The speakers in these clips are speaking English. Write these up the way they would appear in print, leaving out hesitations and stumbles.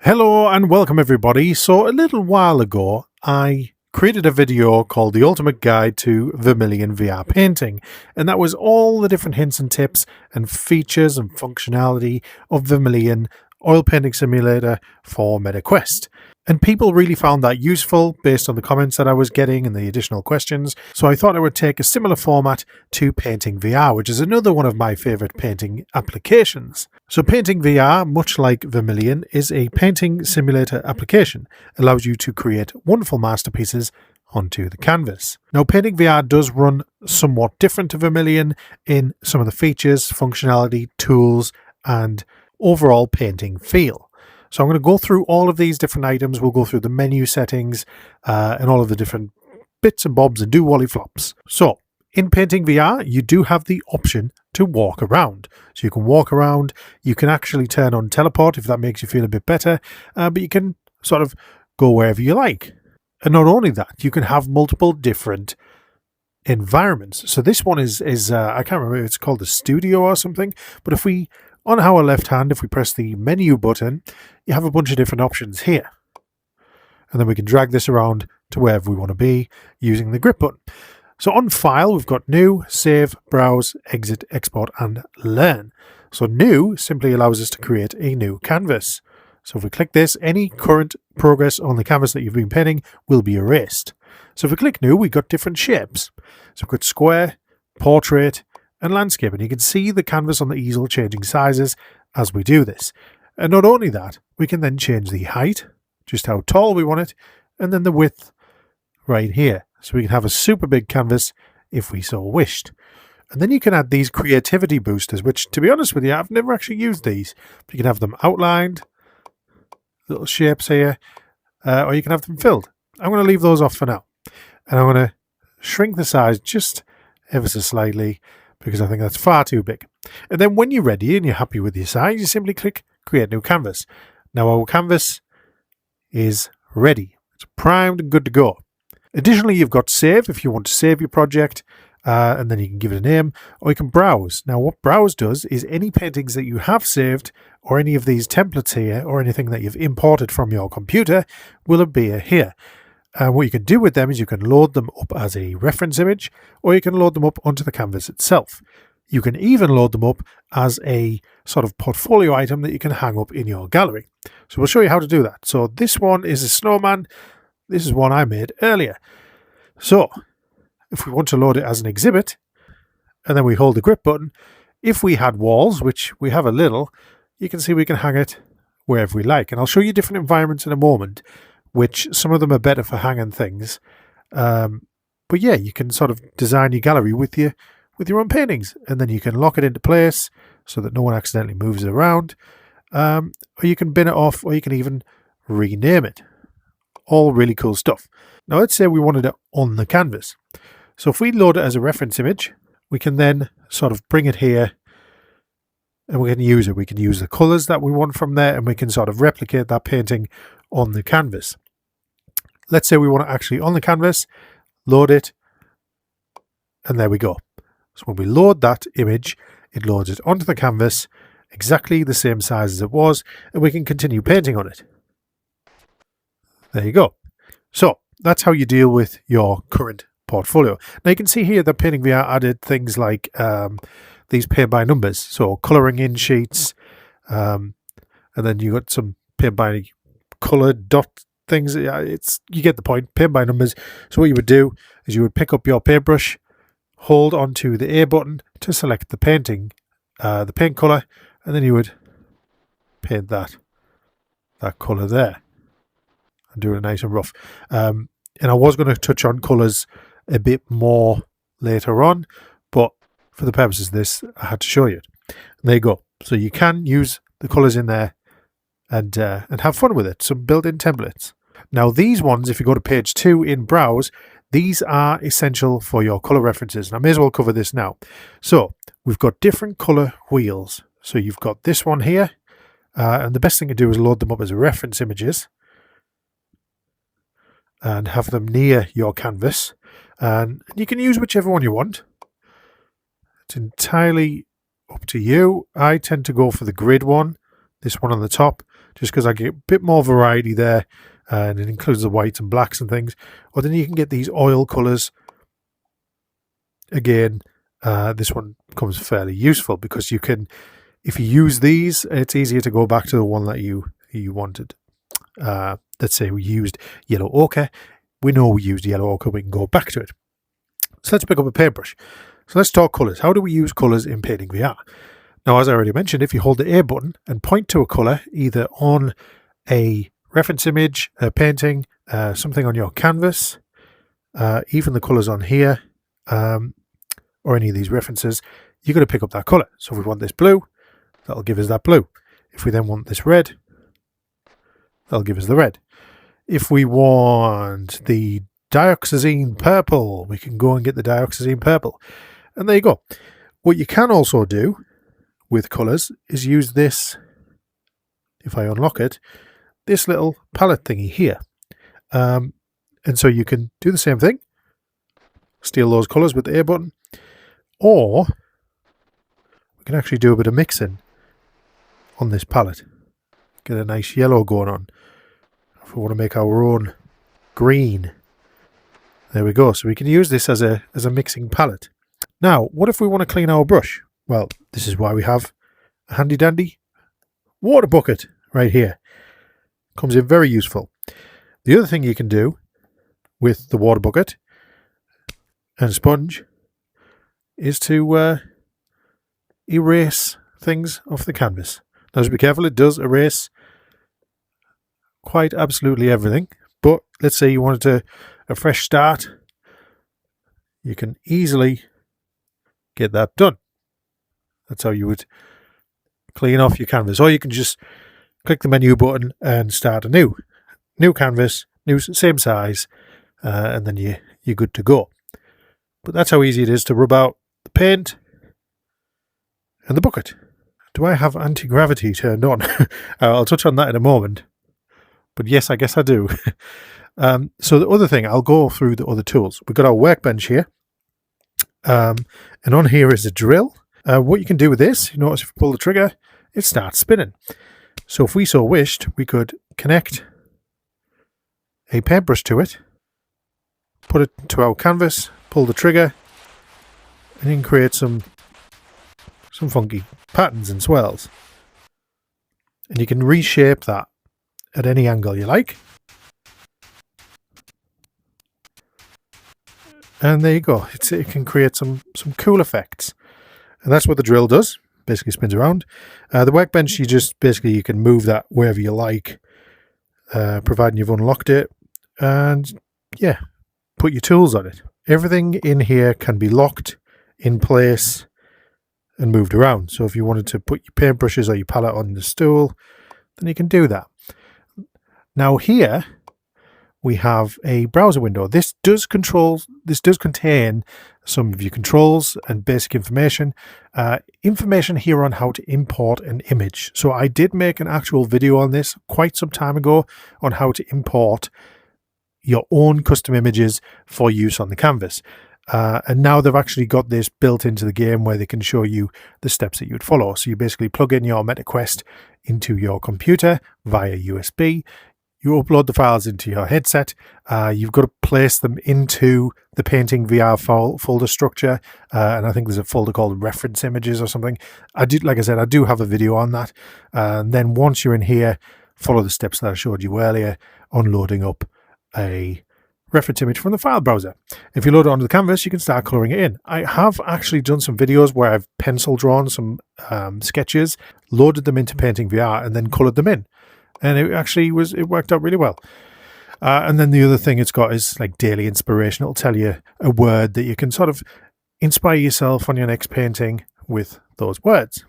Hello and welcome everybody. So a little while ago I created a video called The Ultimate Guide to Vermilion VR Painting, and that was all the different hints and tips and features and functionality of Vermilion Oil Painting Simulator for MetaQuest. And people really found that useful based on the comments that I was getting and the additional questions. So I thought I would take a similar format to Painting VR, which is another one of my favourite painting applications. So Painting VR, much like Vermilion, is a painting simulator application. It allows you to create wonderful masterpieces onto the canvas. Now Painting VR does run somewhat different to Vermilion in some of the features, functionality, tools, and overall painting feel. So I'm going to go through all of these different items. We'll go through the menu settings and all of the different bits and bobs and do wally flops. So in Painting VR, you do have the option to walk around. So you can walk around. You can actually turn on teleport if that makes you feel a bit better. But you can sort of go wherever you like. And not only that, you can have multiple different environments. So this one is I can't remember if it's called the studio or something. But if we on our left hand, if we press the menu button, you have a bunch of different options here. And then we can drag this around to wherever we want to be using the grip button. So on File, we've got New, Save, Browse, Exit, Export, and Learn. So New simply allows us to create a new canvas. So if we click this, any current progress on the canvas that you've been painting will be erased. So if we click New, we've got different shapes. So we've got Square, Portrait, and Landscape, and you can see the canvas on the easel changing sizes as we do this. And not only that, we can then change the height, just how tall we want it, and then the width right here. So we can have a super big canvas if we so wished. And then you can add these creativity boosters, which, to be honest with you, I've never actually used these. But you can have them outlined, little shapes here, or you can have them filled. I'm going to leave those off for now. And I'm going to shrink the size just ever so slightly, because I think that's far too big. And then when you're ready and you're happy with your size, you simply click Create New Canvas. Now our canvas is ready. It's primed and good to go. Additionally, you've got Save if you want to save your project, and then you can give it a name, or you can Browse. Now what Browse does is any paintings that you have saved, or any of these templates here, or anything that you've imported from your computer will appear here. And what you can do with them is you can load them up as a reference image, or you can load them up onto the canvas itself. You can even load them up as a sort of portfolio item that you can hang up in your gallery. So we'll show you how to do that. So this one is a snowman. This is one I made earlier. So if we want to load it as an exhibit, and then we hold the grip button, if we had walls, which we have a little, you can see we can hang it wherever we like. And I'll show you different environments in a moment, which some of them are better for hanging things. But yeah, you can sort of design your gallery with your own paintings, and then you can lock it into place so that no one accidentally moves it around. Or you can bin it off, or you can even rename it. All really cool stuff. Now let's say we wanted it on the canvas. So if we load it as a reference image, we can then sort of bring it here, and we can use it. We can use the colours that we want from there, and we can sort of replicate that painting on the canvas. Let's say we want it actually on the canvas, load it, and there we go. So when we load that image, it loads it onto the canvas, exactly the same size as it was, and we can continue painting on it. There you go. So that's how you deal with your current portfolio. Now you can see here that Painting VR added things like these paint by numbers, so colouring in sheets, and then you got some paint by coloured dot things. You get the point, paint by numbers. So what you would do is you would pick up your paintbrush, hold onto the A button to select the painting, the paint colour, and then you would paint that colour there and do it nice and rough. And I was going to touch on colours a bit more later on, but for the purposes of this, I had to show you it. And there you go. So you can use the colours in there and have fun with it. Some built-in templates. Now these ones, if you go to page 2 in Browse, these are essential for your colour references. And I may as well cover this now. So we've got different colour wheels. So you've got this one here, and the best thing to do is load them up as reference images and have them near your canvas. And you can use whichever one you want. It's entirely up to you. I tend to go for the grid one, this one on the top, just because I get a bit more variety there, and it includes the whites and blacks and things. Or then you can get these oil colours. Again, this one becomes fairly useful because you can, if you use these, it's easier to go back to the one that you wanted. Let's say we used yellow ochre. We know we used yellow ochre, we can go back to it. So let's pick up a paintbrush. So let's talk colours. How do we use colours in Painting VR? Now, as I already mentioned, if you hold the A button and point to a colour, either on a reference image, a painting, something on your canvas, even the colours on here, or any of these references, you're going to pick up that colour. So if we want this blue, that'll give us that blue. If we then want this red, that'll give us the red. If we want the dioxazine purple, we can go and get the dioxazine purple. And there you go. What you can also do with colours is use this, if I unlock it, this little palette thingy here. And so you can do the same thing, steal those colours with the A button, or we can actually do a bit of mixing on this palette. Get a nice yellow going on. If we want to make our own green, there we go. So we can use this as a mixing palette. Now, what if we want to clean our brush? Well, this is why we have a handy dandy water bucket right here. Comes in very useful. The other thing you can do with the water bucket and sponge is to erase things off the canvas. Now, just be careful, it does erase quite absolutely everything. But let's say you wanted a fresh start, you can easily get that done. That's how you would clean off your canvas. Or you can just click the menu button and start a new canvas, same size, and then you're good to go. But that's how easy it is to rub out the paint and the bucket. Do I have anti-gravity turned on? I'll touch on that in a moment. But yes, I guess I do. So the other thing, I'll go through the other tools. We've got our workbench here. And on here is a drill. What you can do with this, you notice if you pull the trigger, it starts spinning. So if we so wished, we could connect a paintbrush to it, put it to our canvas, pull the trigger, and then create some funky patterns and swirls. And you can reshape that at any angle you like. And there you go. It can create some cool effects. And that's what the drill does. Basically spins around. The workbench, you can move that wherever you like, providing you've unlocked it. And yeah, put your tools on it. Everything in here can be locked in place and moved around. So if you wanted to put your paintbrushes or your palette on the stool, then you can do that. Now here we have a browser window. This does contain some of your controls and basic information. Information here on how to import an image. So I did make an actual video on this quite some time ago on how to import your own custom images for use on the canvas. And now they've actually got this built into the game where they can show you the steps that you would follow. So you basically plug in your MetaQuest into your computer via USB. You upload the files into your headset. You've got to place them into the Painting VR folder structure. And I think there's a folder called Reference Images or something. Like I said, I do have a video on that. And then once you're in here, follow the steps that I showed you earlier on loading up a reference image from the file browser. If you load it onto the canvas, you can start colouring it in. I have actually done some videos where I've pencil drawn some sketches, loaded them into Painting VR, and then coloured them in. And it worked out really well. And then the other thing it's got is like daily inspiration. It'll tell you a word that you can sort of inspire yourself on your next painting with those words.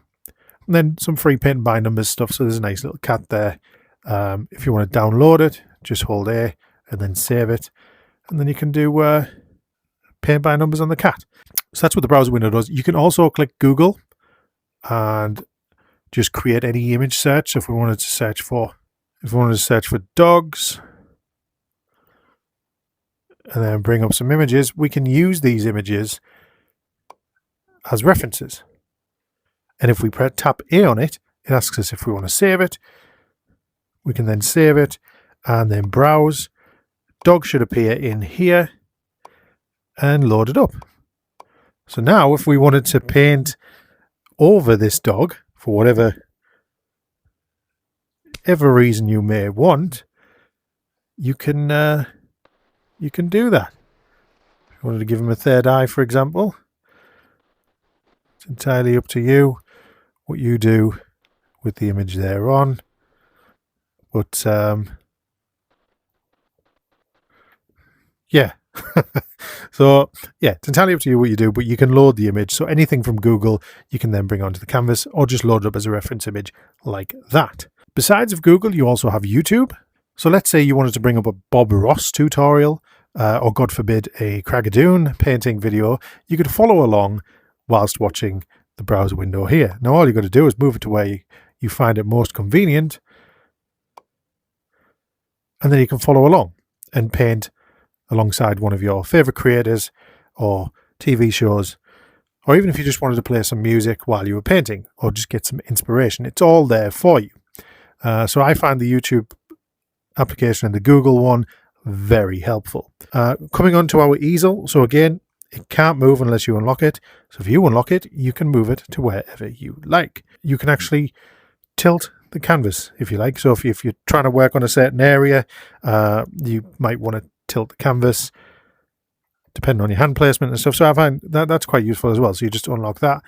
And then some free paint by numbers stuff. So there's a nice little cat there. If you want to download it, just hold A and then save it. And then you can do paint by numbers on the cat. So that's what the browser window does. You can also click Google and just create any image search. So if we wanted to search for dogs and then bring up some images, we can use these images as references. And if we tap A on it, it asks us if we want to save it. We can then save it and then browse. Dog should appear in here and load it up. So now if we wanted to paint over this dog for whatever reason you may want, you can do that. If you wanted to give him a third eye, for example, it's entirely up to you what you do with the image there on. But yeah. So yeah, it's entirely up to you what you do, but you can load the image. So anything from Google, you can then bring onto the canvas or just load it up as a reference image like that. Besides of Google, you also have YouTube. So let's say you wanted to bring up a Bob Ross tutorial, or God forbid, a Cragadoon painting video. You could follow along whilst watching the browser window here. Now all you've got to do is move it to where you find it most convenient, and then you can follow along and paint alongside one of your favorite creators or TV shows, or even if you just wanted to play some music while you were painting or just get some inspiration. It's all there for you. So I find the YouTube application and the Google one very helpful. Coming on to our easel. So again, it can't move unless you unlock it. So if you unlock it, you can move it to wherever you like. You can actually tilt the canvas if you like. So if you're trying to work on a certain area, you might want to tilt the canvas depending on your hand placement and stuff. So I find that's quite useful as well. So you just unlock that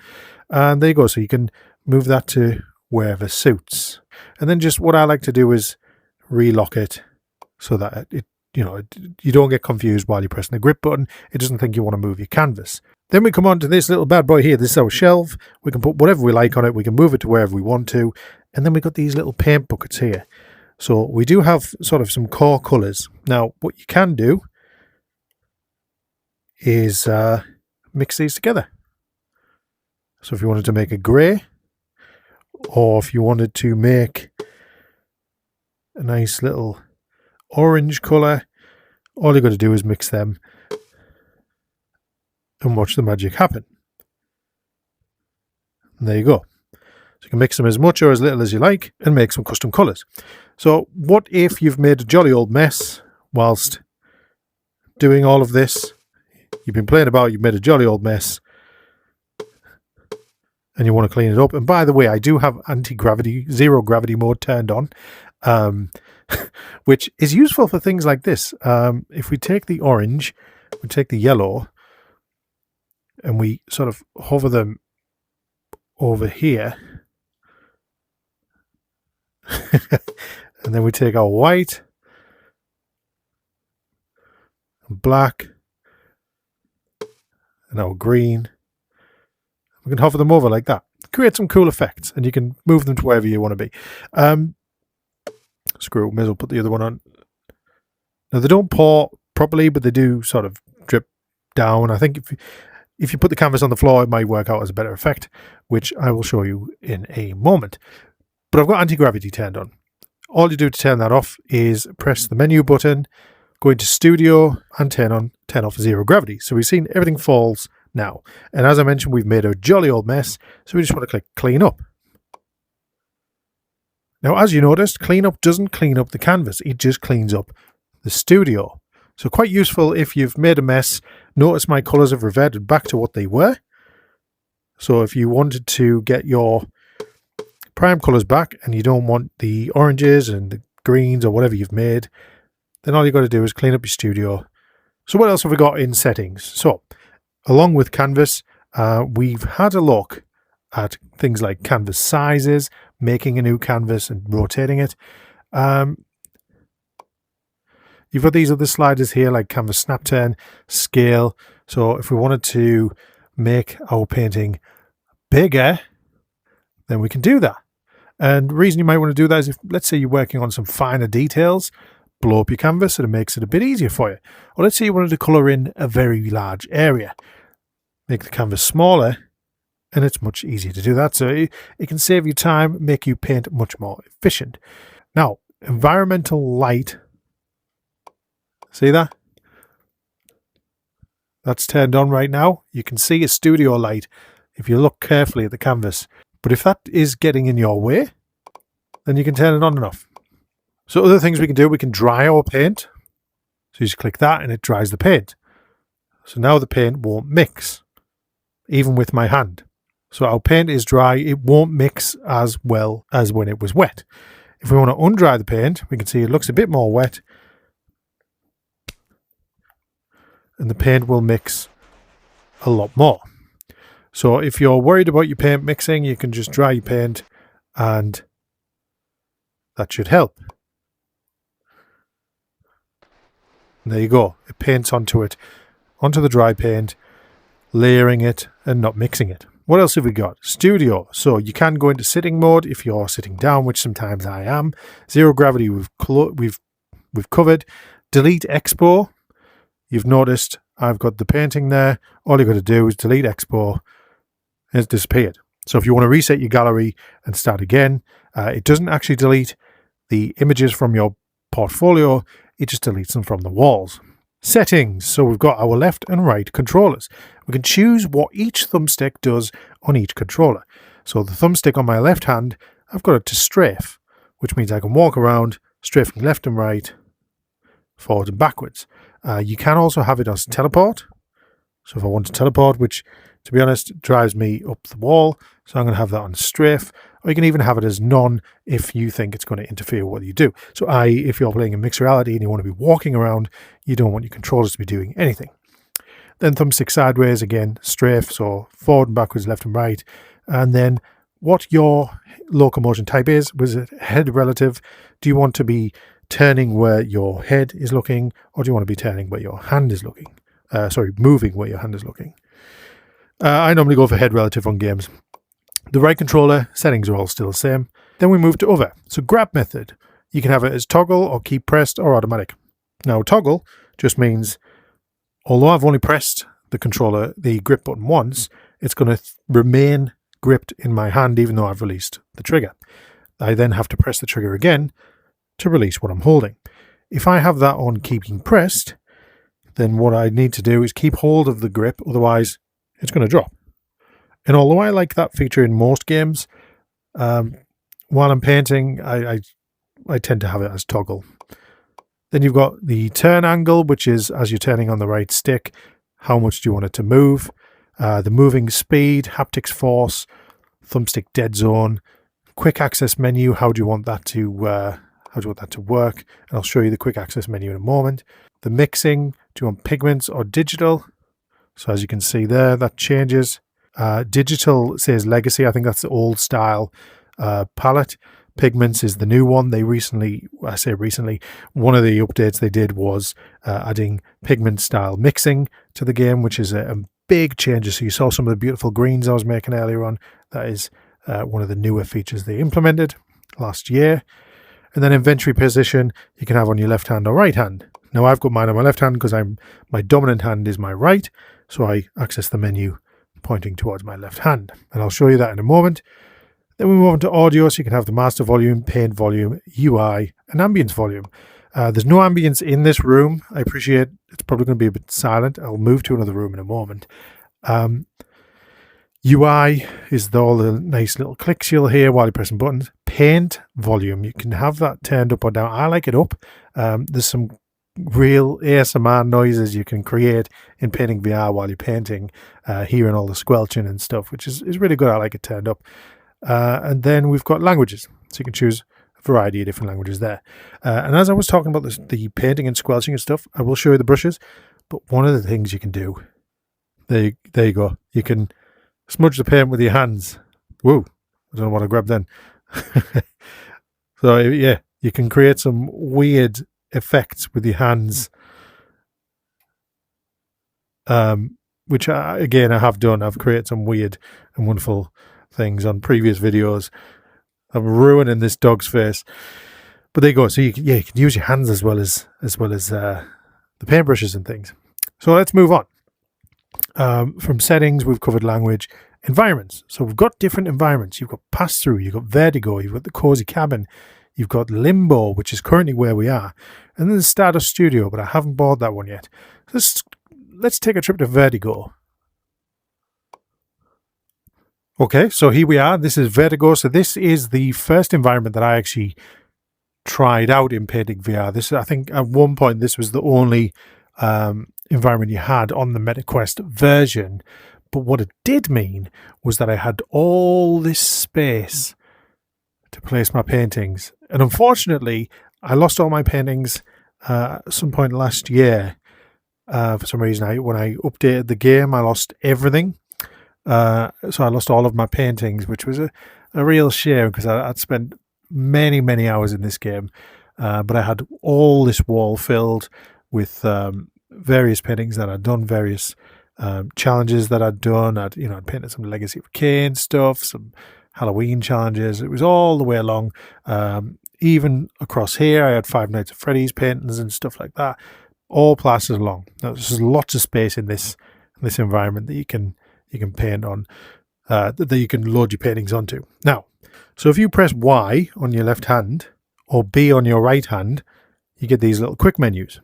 and there you go. So you can move that to wherever suits. And then just what I like to do is relock it so that you don't get confused while you're pressing the grip button. It doesn't think you want to move your canvas. Then we come on to this little bad boy here. This is our shelf. We can put whatever we like on it. We can move it to wherever we want to. And then we've got these little paint buckets here. So we do have sort of some core colours. Now, what you can do is mix these together. So if you wanted to make a grey, or if you wanted to make a nice little orange colour, all you've got to do is mix them and watch the magic happen. And there you go. So you can mix them as much or as little as you like and make some custom colours. So what if you've made a jolly old mess whilst doing all of this? You've been playing about, you've made a jolly old mess, and you want to clean it up. And by the way, I do have anti-gravity, zero gravity mode turned on, which is useful for things like this. If we take the orange, we take the yellow, and we sort of hover them over here, and then we take our white and black and our green. We can hover them over like that. Create some cool effects, and you can move them to wherever you want to be. Screw it, may as well put the other one on. Now they don't pour properly, but they do sort of drip down. I think if you put the canvas on the floor, it might work out as a better effect, which I will show you in a moment. But I've got anti-gravity turned on. All you do to turn that off is press the menu button, go into Studio, and turn off zero gravity. So we've seen everything falls now. And as I mentioned, we've made a jolly old mess, so we just want to click Clean Up. Now, as you noticed, Clean Up doesn't clean up the canvas. It just cleans up the studio. So quite useful if you've made a mess. Notice my colours have reverted back to what they were. So if you wanted to get your prime colours back and you don't want the oranges and the greens or whatever you've made, then all you've got to do is clean up your studio. So what else have we got in settings? So along with canvas, we've had a look at things like canvas sizes, making a new canvas and rotating it. You've got these other sliders here like canvas snap turn, scale. So if we wanted to make our painting bigger, then we can do that. And the reason you might want to do that is if, let's say, you're working on some finer details, blow up your canvas and it makes it a bit easier for you. Or let's say you wanted to colour in a very large area. Make the canvas smaller and it's much easier to do that. So it can save you time, make you paint much more efficient. Now, environmental light, see that? That's turned on right now. You can see a studio light if you look carefully at the canvas. But if that is getting in your way, then you can turn it on and off. So other things we can do, we can dry our paint. So you just click that and it dries the paint. So now the paint won't mix, even with my hand. So our paint is dry, it won't mix as well as when it was wet. If we want to undry the paint, we can see it looks a bit more wet, and the paint will mix a lot more. So if you're worried about your paint mixing, you can just dry your paint and that should help. And there you go. It paints onto it, onto the dry paint, layering it and not mixing it. What else have we got? Studio. So you can go into sitting mode if you're sitting down, which sometimes I am. Zero gravity we've covered. Delete expo. You've noticed I've got the painting there. All you've got to do is delete expo and it's disappeared. So if you want to reset your gallery and start again, it doesn't actually delete the images from your portfolio, it just deletes them from the walls. Settings. So we've got our left and right controllers. We can choose what each thumbstick does on each controller. So the thumbstick on my left hand, I've got it to strafe, which means I can walk around strafing left and right, forward and backwards. You can also have it as teleport. So if I want to teleport, which to be honest drives me up the wall, so I'm going to have that on strafe. Or you can even have it as none if you think it's going to interfere with what you do. So if you're playing in mixed reality and you want to be walking around, you don't want your controllers to be doing anything. Then thumbstick sideways, again, strafe, so forward and backwards, left and right. And then what your locomotion type is. Was it head relative? Do you want to be turning where your head is looking, or do you want to be turning where your hand is looking? Moving where your hand is looking. I normally go for head relative on games. The right controller settings are all still the same. Then we move to other. So grab method. You can have it as toggle or keep pressed or automatic. Now toggle just means, although I've only pressed the controller, the grip button once, it's going to remain gripped in my hand even though I've released the trigger. I then have to press the trigger again to release what I'm holding. If I have that on keeping pressed, then what I need to do is keep hold of the grip, otherwise it's going to drop. And although I like that feature in most games, while I'm painting, I tend to have it as toggle. Then you've got the turn angle, which is as you're turning on the right stick, how much do you want it to move? The moving speed, haptics force, thumbstick dead zone, quick access menu. How do you want that to work? And I'll show you the quick access menu in a moment. The mixing, do you want pigments or digital? So as you can see there, that changes. Digital says legacy. I think that's the old style palette. Pigments is the new one. One of the updates they did was adding pigment style mixing to the game, which is a big change. So you saw some of the beautiful greens I was making earlier on. That is one of the newer features they implemented last year. And then inventory position you can have on your left hand or right hand. Now I've got mine on my left hand because my dominant hand is my right, so I access the menu pointing towards my left hand, and I'll show you that in a moment. Then we move on to audio, so you can have the master volume, paint volume, UI, and ambience volume. There's no ambience in this room. I appreciate it's probably going to be a bit silent. I'll move to another room in a moment. UI is all the nice little clicks you'll hear while you're pressing buttons. Paint volume, you can have that turned up or down. I like it up. There's some real ASMR noises you can create in painting VR while you're painting, hearing all the squelching and stuff, which is really good. I like it turned up. And then we've got languages, so you can choose a variety of different languages there. And as I was talking about the painting and squelching and stuff, I will show you the brushes. But one of the things you can do, there you go. You can smudge the paint with your hands. Whoa, I don't know what I grabbed then. So yeah, you can create some weird effects with your hands, which again I have done. I've created some weird and wonderful things on previous videos. I'm ruining this dog's face, but there you go. So you can use your hands as well as the paintbrushes and things. So let's move on. From settings, we've covered language. Environments. So we've got different environments. You've got pass-through, you've got vertigo, you've got the cozy cabin, you've got limbo, which is currently where we are, and then the Stardust Studio, but I haven't bought that one yet. Let's take a trip to vertigo. Okay, so here we are. This is vertigo. So this is the first environment that I actually tried out in Painting VR. This, I think, at one point this was the only environment you had on the MetaQuest version. But what it did mean was that I had all this space to place my paintings, and unfortunately, I lost all my paintings at some point last year. For some reason, when I updated the game, I lost everything. So I lost all of my paintings, which was a real shame because I'd spent many hours in this game. But I had all this wall filled with various paintings that I'd done, various challenges that I'd done. I'd painted some Legacy of Kain stuff, some Halloween challenges. It was all the way along. Even across here, I had Five Nights at Freddy's paintings and stuff like that, all plastered along. Now, there's lots of space in this environment that you can paint on, that you can load your paintings onto. Now, so if you press Y on your left hand or B on your right hand, you get these little quick menus.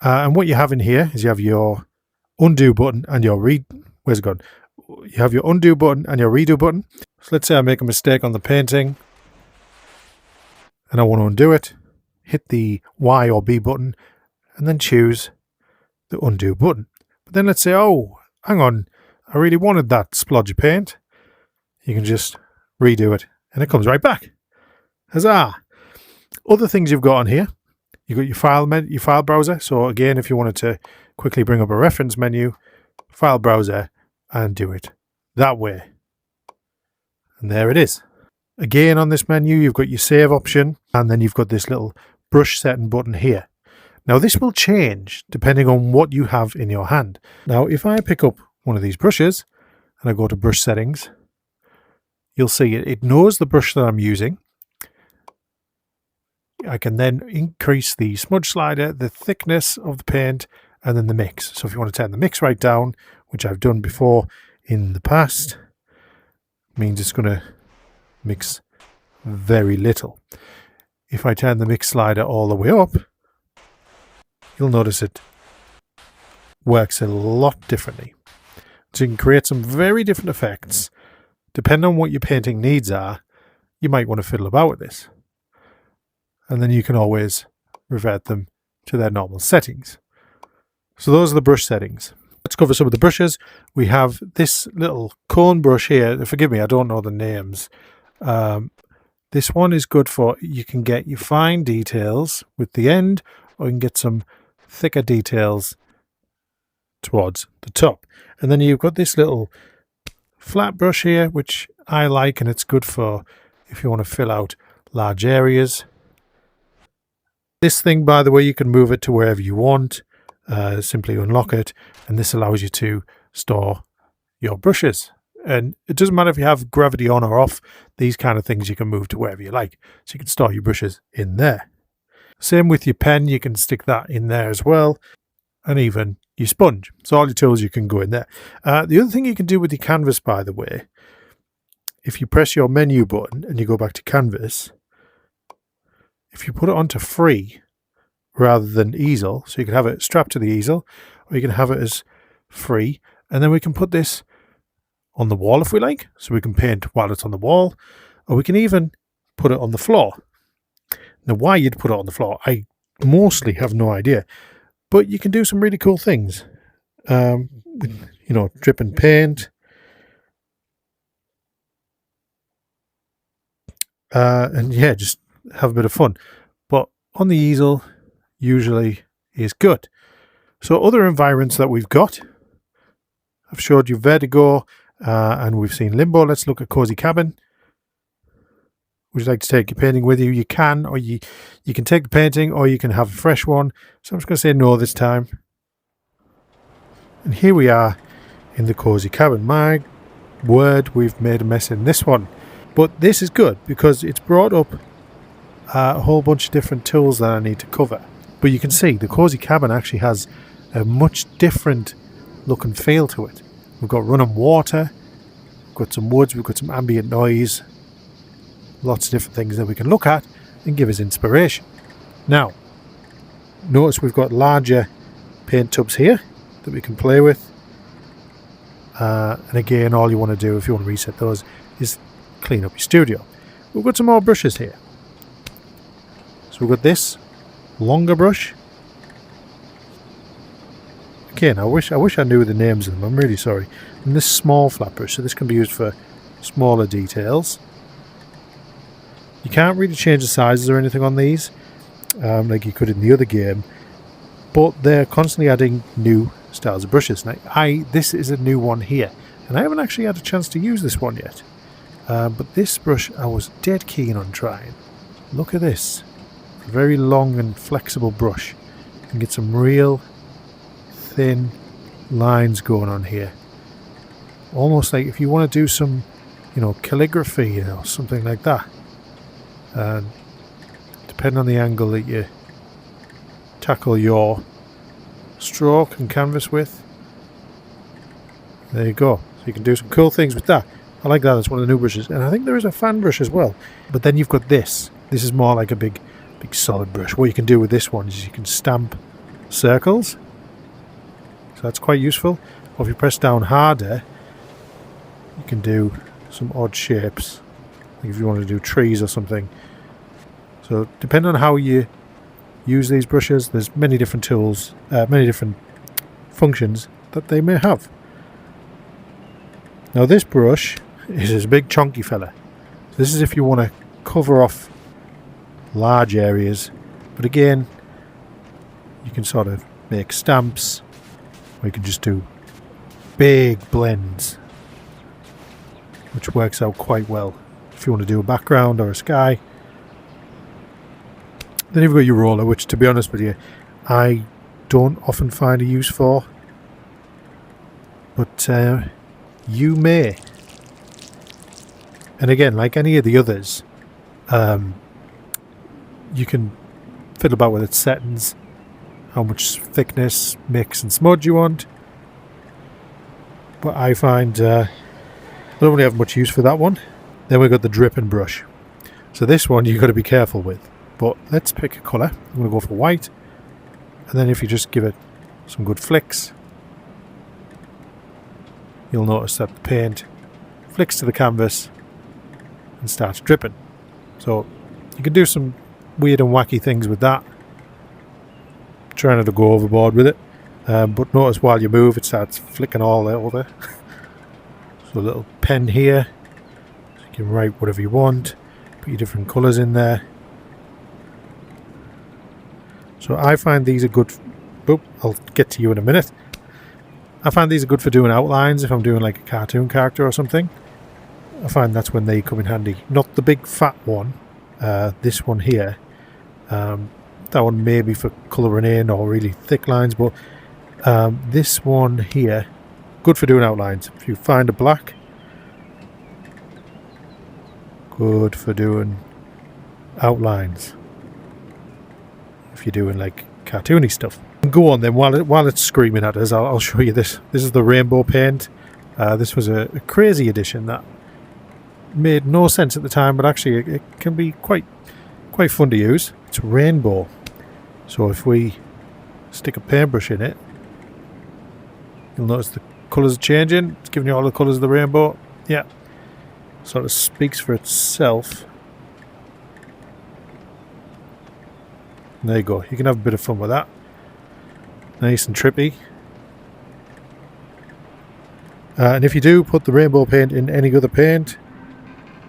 And what you have in here is you have your undo button and your where's it gone? You have your undo button and your redo button. So let's say I make a mistake on the painting and I want to undo it. Hit the Y or B button and then choose the undo button. But then let's say, oh, hang on, I really wanted that splodge of paint. You can just redo it and it comes right back. Huzzah! Other things you've got on here, you've got your file browser. So again, if you wanted to quickly bring up a reference menu, file browser, and do it that way. And there it is. Again, on this menu, you've got your save option, and then you've got this little brush setting button here. Now, this will change depending on what you have in your hand. Now, if I pick up one of these brushes and I go to brush settings, you'll see it knows the brush that I'm using. I can then increase the smudge slider, the thickness of the paint, and then the mix. So if you want to turn the mix right down, which I've done before in the past, means it's going to mix very little. If I turn the mix slider all the way up, you'll notice it works a lot differently. So you can create some very different effects. Depending on what your painting needs are, you might want to fiddle about with this. And then you can always revert them to their normal settings. So those are the brush settings. Let's cover some of the brushes. We have this little cone brush here. Forgive me, I don't know the names. This one is good for, you can get your fine details with the end, or you can get some thicker details towards the top. And then you've got this little flat brush here, which I like, and it's good for if you want to fill out large areas. This thing, by the way, you can move it to wherever you want. Simply unlock it, and this allows you to store your brushes. And it doesn't matter if you have gravity on or off, these kind of things you can move to wherever you like. So you can store your brushes in there. Same with your pen, you can stick that in there as well, and even your sponge. So all your tools you can go in there. The other thing you can do with your canvas, by the way, if you press your menu button and you go back to canvas, if you put it onto free rather than easel, so you can have it strapped to the easel, or you can have it as free, and then we can put this on the wall if we like, so we can paint while it's on the wall, or we can even put it on the floor. Now, why you'd put it on the floor, I mostly have no idea, but you can do some really cool things. Dripping paint, and yeah, just have a bit of fun. But on the easel usually is good. So other environments that we've got, I've showed you Vertigo, and we've seen Limbo. Let's look at Cozy Cabin. Would you like to take your painting with you? You can, or you can take the painting, or you can have a fresh one. So I'm just going to say no this time. And here we are in the Cozy Cabin. My word, we've made a mess in this one. But this is good because it's brought up a whole bunch of different tools that I need to cover. But you can see the Cozy Cabin actually has a much different look and feel to it. We've got running water, we've got some woods, we've got some ambient noise, lots of different things that we can look at and give us inspiration. Now, notice we've got larger paint tubs here that we can play with. And again, all you want to do if you want to reset those is clean up your studio. We've got some more brushes here. So we've got this longer brush. Again, I wish I knew the names of them. I'm really sorry. And this small flat brush, so this can be used for smaller details. You can't really change the sizes or anything on these, like you could in the other game, but they're constantly adding new styles of brushes. Now, this is a new one here, and I haven't actually had a chance to use this one yet. But this brush I was dead keen on trying. Look at this. A very long and flexible brush. You can get some real thin lines going on here. Almost like if you want to do some, calligraphy, something like that. And depending on the angle that you tackle your stroke and canvas with, there you go. So you can do some cool things with that. I like that. It's one of the new brushes, and I think there is a fan brush as well. But then you've got this. This is more like a big solid brush. What you can do with this one is you can stamp circles. So that's quite useful. Or if you press down harder, you can do some odd shapes. Like if you want to do trees or something. So depending on how you use these brushes, there's many different tools, many different functions that they may have. Now this brush is this big chunky fella. So this is if you want to cover off large areas, but again, you can sort of make stamps, or you can just do big blends, which works out quite well if you want to do a background or a sky. Then you've got your roller, which, to be honest with you, I don't often find a use for, but you may. And again, like any of the others, you can fiddle about with its settings, how much thickness, mix and smudge you want. But I find I don't really have much use for that one. Then we've got the dripping brush. So this one you've got to be careful with. But let's pick a colour. I'm going to go for white. And then if you just give it some good flicks, you'll notice that the paint flicks to the canvas and starts dripping. So you can do some weird and wacky things with that. Trying not to go overboard with it. But notice while you move, it starts flicking all over. So a little pen here. So you can write whatever you want. Put your different colours in there. So I find these are good. I'll get to you in a minute. I find these are good for doing outlines if I'm doing like a cartoon character or something. I find that's when they come in handy. Not the big fat one. This one here. That one may be for colouring in or really thick lines, but this one here, good for doing outlines. If you find a black, good for doing outlines. If you're doing like cartoony stuff. Go on then, while it's screaming at us, I'll show you this. This is the rainbow paint. This was a crazy edition that made no sense at the time, but actually it can be quite fun to use. It's rainbow. So if we stick a paintbrush in it, you'll notice the colours are changing. It's giving you all the colours of the rainbow. Yeah, sort of speaks for itself. There you go. You can have a bit of fun with that. Nice and trippy. And if you do put the rainbow paint in any other paint,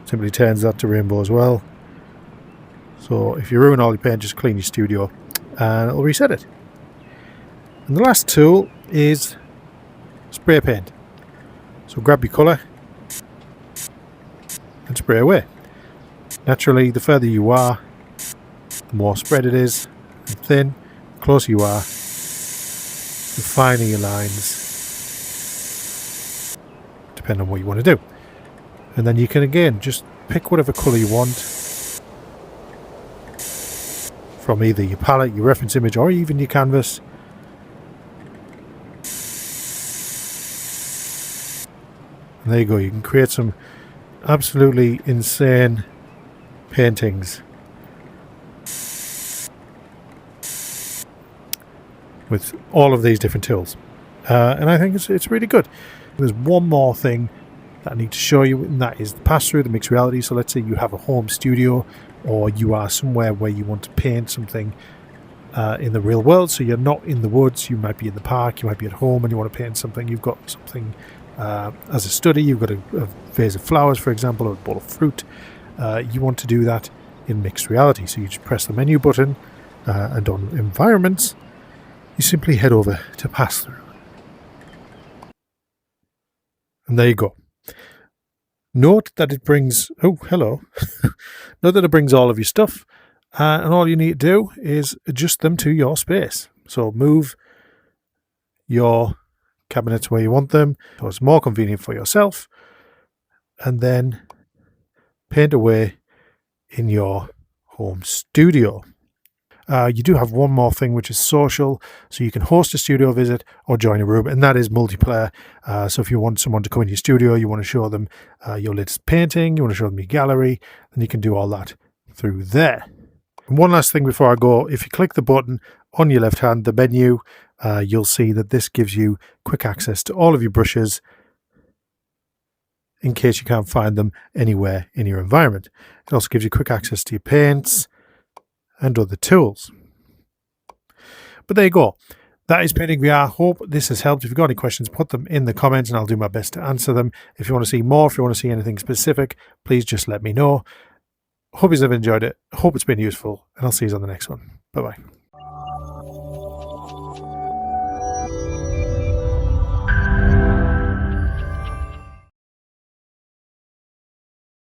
simply turns that to rainbow as well. So if you ruin all your paint, just clean your studio and it'll reset it. And the last tool is spray paint. So grab your colour and spray away. Naturally, the further you are, the more spread it is and thin. The closer you are, the finer your lines, depending on what you want to do. And then you can again just pick whatever colour you want from either your palette, your reference image, or even your canvas. And there you go. You can create some absolutely insane paintings with all of these different tools, and I think it's really good. There's one more thing that I need to show you, and that is the pass-through, the mixed reality. So let's say you have a home studio, or you are somewhere where you want to paint something in the real world. So you're not in the woods, you might be in the park, you might be at home and you want to paint something. You've got something as a study, you've got a vase of flowers, for example, or a bowl of fruit. You want to do that in mixed reality. So you just press the menu button, and on environments, you simply head over to pass-through. And there you go. Note that it brings, oh, hello. Note that it brings all of your stuff, and all you need to do is adjust them to your space. So move your cabinets where you want them, so it's more convenient for yourself, and then paint away in your home studio. You do have one more thing, which is social. So you can host a studio visit or join a room, and that is multiplayer. So if you want someone to come in your studio, you want to show them your latest painting, you want to show them your gallery, then you can do all that through there. And one last thing before I go, if you click the button on your left hand, the menu, you'll see that this gives you quick access to all of your brushes in case you can't find them anywhere in your environment. It also gives you quick access to your paints and other tools. But there you go. That is Painting VR. Hope this has helped. If you've got any questions, put them in the comments and I'll do my best to answer them. If you want to see more, if you want to see anything specific, please just let me know. Hope you've enjoyed it. Hope it's been useful, and I'll see you on the next one. Bye-bye.